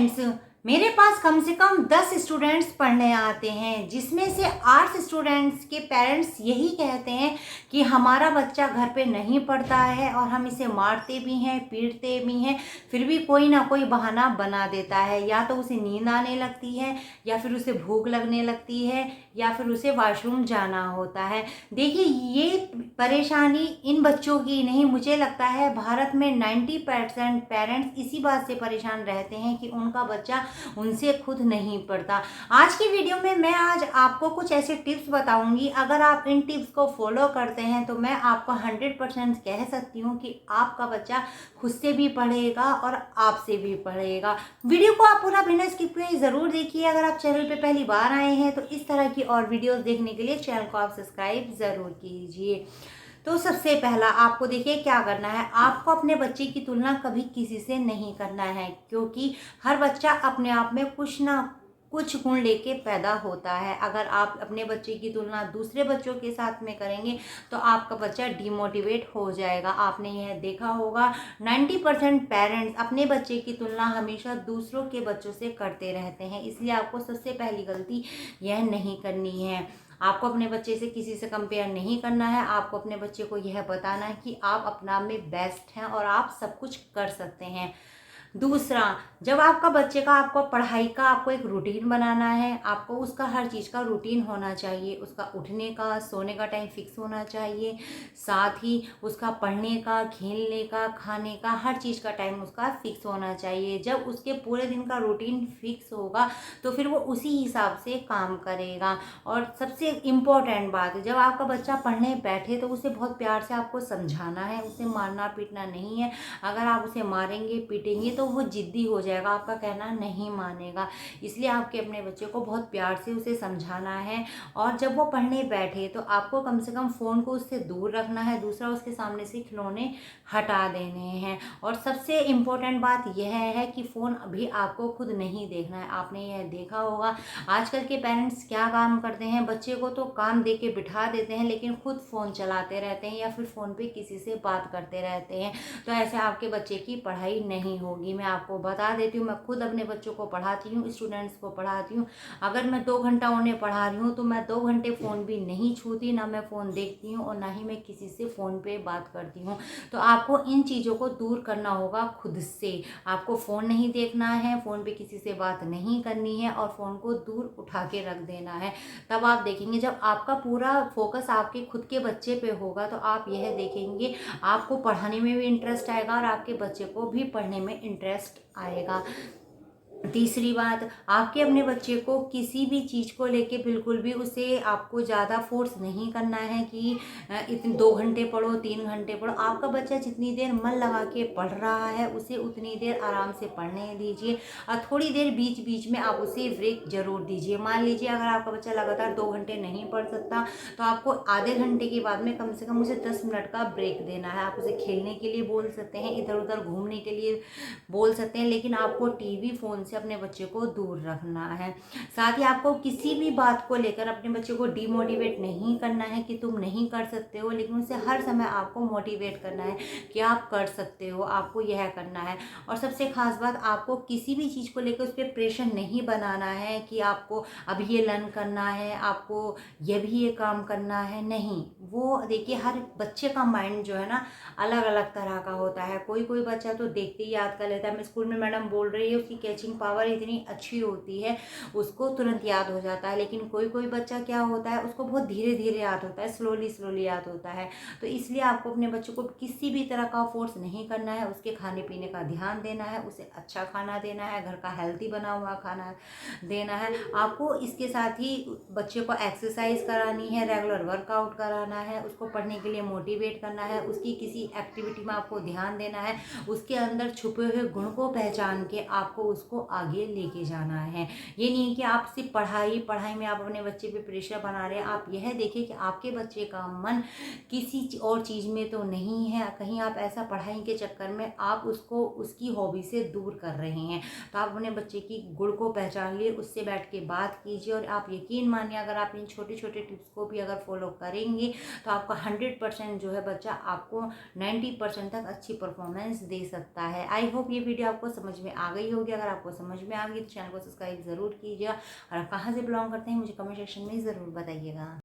Friends, मेरे पास कम से कम 10 students पढ़ने आते हैं, जिसमें से 8 स्टूडेंट्स के पेरेंट्स यही कहते हैं कि हमारा बच्चा घर पे नहीं पढ़ता है और हम इसे मारते भी हैं, पीटते भी हैं, फिर भी कोई ना कोई बहाना बना देता है। या तो उसे नींद आने लगती है, या फिर उसे भूख लगने लगती है, या फिर उसे वॉशरूम जाना होता है। देखिए, ये परेशानी इन बच्चों की नहीं, मुझे लगता है भारत में 90% पेरेंट्स इसी बात से परेशान रहते हैं कि उनका बच्चा उनसे खुद नहीं पढ़ता। आज की वीडियो में मैं आज आपको कुछ ऐसे टिप्स बताऊंगी, अगर आप इन टिप्स को फॉलो करते हैं तो मैं आपको 100% कह सकती हूँ कि आपका बच्चा खुद से भी पढ़ेगा और आपसे भी पढ़ेगा। वीडियो को आप पूरा बिना स्किप किए ज़रूर देखिए। अगर आप चैनल पे पहली बार आए हैं तो इस तरह की और वीडियोस देखने के लिए चैनल को आप सब्सक्राइब ज़रूर कीजिए। तो सबसे पहला आपको देखिए क्या करना है, आपको अपने बच्चे की तुलना कभी किसी से नहीं करना है, क्योंकि हर बच्चा अपने आप में कुछ ना कुछ गुण लेके पैदा होता है। अगर आप अपने बच्चे की तुलना दूसरे बच्चों के साथ में करेंगे तो आपका बच्चा डिमोटिवेट हो जाएगा। आपने यह देखा होगा 90% पेरेंट्स अपने बच्चे की तुलना हमेशा दूसरों के बच्चों से करते रहते हैं, इसलिए आपको सबसे पहली गलती यह नहीं करनी है। आपको अपने बच्चे से किसी से कंपेयर नहीं करना है। आपको अपने बच्चे को यह बताना है कि आप अपना में बेस्ट हैं और आप सब कुछ कर सकते हैं। दूसरा, जब आपका बच्चे का आपको पढ़ाई का आपको एक रूटीन बनाना है, आपको उसका हर चीज़ का रूटीन होना चाहिए। उसका उठने का, सोने का टाइम फिक्स होना चाहिए, साथ ही उसका पढ़ने का, खेलने का, खाने का, हर चीज़ का टाइम उसका फिक्स होना चाहिए। जब उसके पूरे दिन का रूटीन फिक्स होगा तो फिर वो उसी हिसाब से काम करेगा। और सबसे इम्पोर्टेंट बात, जब आपका बच्चा पढ़ने बैठे तो उसे बहुत प्यार से आपको समझाना है, उसे मारना पीटना नहीं है। अगर आप उसे मारेंगे पीटेंगे तो वो जिद्दी हो जाएगा, आपका कहना नहीं मानेगा। इसलिए आपके अपने बच्चे को बहुत प्यार से उसे समझाना है। और जब वो पढ़ने बैठे तो आपको कम से कम फ़ोन को उससे दूर रखना है। दूसरा, उसके सामने से खिलौने हटा देने हैं। और सबसे इम्पोर्टेंट बात यह है कि फ़ोन अभी आपको खुद नहीं देखना है। आपने यह देखा होगा आजकल के पेरेंट्स क्या काम करते हैं, बच्चे को तो काम दे के बिठा देते हैं लेकिन खुद फ़ोन चलाते रहते हैं या फिर फ़ोन पे किसी से बात करते रहते हैं। तो ऐसे आपके बच्चे की पढ़ाई नहीं होगी। मैं आपको बता देती हूँ, मैं खुद अपने बच्चों को पढ़ाती हूँ, स्टूडेंट्स को पढ़ाती हूँ। अगर मैं 2 घंटा उन्हें पढ़ा रही हूँ तो मैं 2 घंटे फ़ोन भी नहीं छूती, ना मैं फ़ोन देखती हूँ और ना ही मैं किसी से फ़ोन पे बात करती हूँ। तो आपको इन चीज़ों को दूर करना होगा खुद से। आपको फ़ोन नहीं देखना है, फ़ोन पे किसी से बात नहीं करनी है और फ़ोन को दूर उठा के रख देना है। तब आप देखेंगे जब आपका पूरा फोकस आपके खुद के बच्चे पे होगा तो आप यह देखेंगे आपको पढ़ाने में भी इंटरेस्ट आएगा और आपके बच्चे को भी पढ़ने में इंटरेस्ट आएगा। तीसरी बात, आपके अपने बच्चे को किसी भी चीज़ को लेके बिल्कुल भी उसे आपको ज़्यादा फोर्स नहीं करना है कि इतने 2 घंटे पढ़ो, 3 घंटे पढ़ो। आपका बच्चा जितनी देर मन लगा के पढ़ रहा है उसे उतनी देर आराम से पढ़ने दीजिए और थोड़ी देर बीच बीच में आप उसे ब्रेक जरूर दीजिए। मान लीजिए अगर आपका बच्चा लगातार 2 घंटे नहीं पढ़ सकता तो आपको आधे घंटे के बाद में कम से कम उसे 10 मिनट का ब्रेक देना है। आप उसे खेलने के लिए बोल सकते हैं, इधर उधर घूमने के लिए बोल सकते हैं, लेकिन आपको टीवी फ़ोन से अपने बच्चे को दूर रखना है। साथ ही आपको किसी भी बात को लेकर अपने बच्चे को डिमोटिवेट नहीं करना है कि तुम नहीं कर सकते हो, लेकिन उसे हर समय आपको मोटिवेट करना है कि आप कर सकते हो, आपको यह करना है। और सबसे खास बात, आपको किसी भी चीज़ को लेकर उस पर प्रेशर नहीं बनाना है कि आपको अब ये लर्न करना है, आपको ये भी ये काम करना है। नहीं, वो देखिए हर बच्चे का माइंड जो है ना अलग अलग तरह का होता है। कोई कोई बच्चा तो देखते ही याद कर लेता है। मैं स्कूल में मैडम बोल रही है, उसकी कैचिंग पावर इतनी अच्छी होती है, उसको तुरंत याद हो जाता है। लेकिन कोई कोई बच्चा क्या होता है, उसको बहुत धीरे धीरे याद होता है, स्लोली स्लोली याद होता है। तो इसलिए आपको अपने बच्चों को किसी भी तरह का फोर्स नहीं करना है। उसके खाने पीने का ध्यान देना है, उसे अच्छा खाना देना है, घर का हेल्थी बना हुआ खाना देना है। आपको इसके साथ ही बच्चे को एक्सरसाइज करानी है, रेगुलर वर्कआउट कराना है, उसको पढ़ने के लिए मोटिवेट करना है, उसकी किसी एक्टिविटी में आपको ध्यान देना है, उसके अंदर छुपे हुए गुण को पहचान के आपको उसको आगे लेके जाना है। ये नहीं है कि आप सिर्फ पढ़ाई में आप अपने बच्चे पे प्रेशर बना रहे हैं। आप यह देखें कि आपके बच्चे का मन किसी और चीज़ में तो नहीं है, कहीं आप ऐसा पढ़ाई के चक्कर में आप उसको उसकी हॉबी से दूर कर रहे हैं। तो आप अपने बच्चे की गुण को पहचान लिए, उससे बैठ के बात कीजिए और आप यकीन मानिए अगर आप इन छोटे छोटे टिप्स को भी अगर फॉलो करेंगे तो आपका 100% जो है बच्चा आपको 90% तक अच्छी परफॉर्मेंस दे सकता है। आई होप ये वीडियो आपको समझ में आ गई होगी। अगर आपको समझ समझ में आ गई तो चैनल को सब्सक्राइब ज़रूर कीजिएगा। और आप कहाँ से बिलोंग करते हैं मुझे कमेंट सेक्शन में ज़रूर बताइएगा।